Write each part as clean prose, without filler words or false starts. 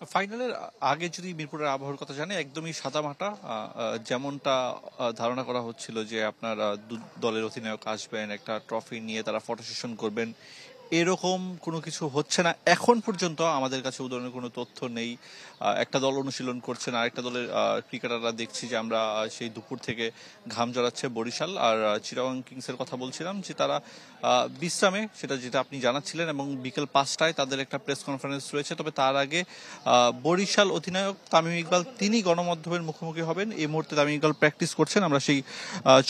ফাইনালের আগে যদি মিরপুরের আবহাওয়ার কথা জানি একদমই সাদামাটা, যেমনটা ধারণা করা হচ্ছিল যে আপনার দলের অধিনায়ক আসবেন, একটা ট্রফি নিয়ে তারা ফটো সেশন করবেন, এরকম কোনো কিছু হচ্ছে না এখন পর্যন্ত। আমাদের কাছে উদাহরণের কোনো তথ্য নেই। একটা দল অনুশীলন করছে না, আরেকটা দলের ক্রিকেটাররা দেখছি যে আমরা সেই দুপুর থেকে ঘাম জড়াচ্ছে বরিশাল আর চিটাগং কিংসের কথা বলছিলাম যে তারা বিশ্রামে, সেটা যেটা আপনি জানাচ্ছিলেন, এবং বিকেল 5টায় তাদের একটা প্রেস কনফারেন্স রয়েছে। তবে তার আগে বরিশাল অধিনায়ক তামিম ইকবাল তিনি গণমাধ্যমের মুখোমুখি হবেন। এই মুহূর্তে তামিম ইকবাল প্র্যাকটিস করছেন। আমরা সেই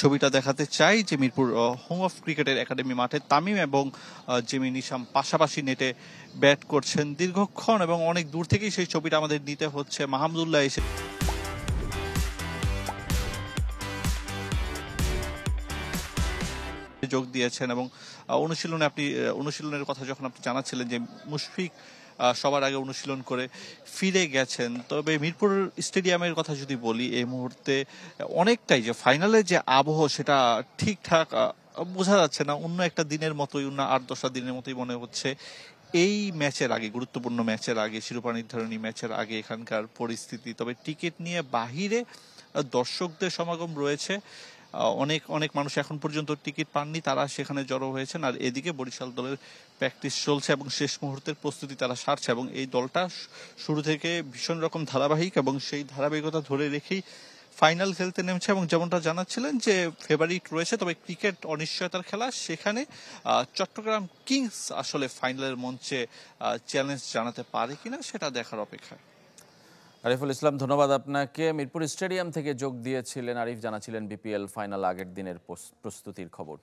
ছবিটা দেখাতে চাই যে মিরপুর হোম অফ ক্রিকেটের একাডেমি মাঠে তামিম এবং জেমি নিশাম পাশাপাশি নেটে ব্যাট করছেন দীর্ঘক্ষণ, এবং অনেক দূর থেকেই সেই ছবিটা আমাদের নিতে হচ্ছে। মাহমুদুল্লাহ এসে যোগ দিয়েছেন, এবং অনুশীলনের কথা যখন আপনি জানাচ্ছিলেন যে মুশফিক সবার আগে অনুশীলন করে ফিরে গেছেন। তবে মিরপুর স্টেডিয়ামের কথা যদি বলি, এই মুহূর্তে অনেকটাই যে ফাইনালে যে আবহ সেটা ঠিকঠাক বোঝা যাচ্ছে না। অন্য একটা দিনের মতোই, অন্য 8-10টা দিনের মতোই মনে হচ্ছে। এই ম্যাচের আগে, গুরুত্বপূর্ণ ম্যাচের আগে, শিরোপা নির্ধারণী ম্যাচের আগে এখানকার পরিস্থিতি, তবে টিকিট নিয়ে বাহিরে দর্শকদের সমাগম রয়েছে। অনেক অনেক মানুষ এখন পর্যন্ত টিকিট পাননি, তারা সেখানে জড়ো হয়েছেন। আর এদিকে বরিশাল দলের প্র্যাকটিস চলছে এবং শেষ মুহূর্তের প্রস্তুতি তারা সারছে, এবং এই দলটা শুরু থেকে ভীষণ রকম ধারাবাহিক, এবং সেই ধারাবাহিকতা ধরে রেখেই ফাইনাল খেলতে নেমেছে। এবং যেমনটা জানাচ্ছিলেন যে ফেভারিট রয়েছে, তবে ক্রিকেট অনিশ্চয়তার খেলা, সেখানে চট্টগ্রাম কিংস আসলে ফাইনালের মঞ্চে চ্যালেঞ্জ জানাতে পারে কিনা সেটা দেখার অপেক্ষা। আরিফুল ইসলাম, ধন্যবাদ আপনাকে। মিরপুর স্টেডিয়াম থেকে যোগ দিয়েছিলেন আরিফ, জানাছিলেন বিপিএল ফাইনাল আগের দিনের প্রস্তুতির খবর।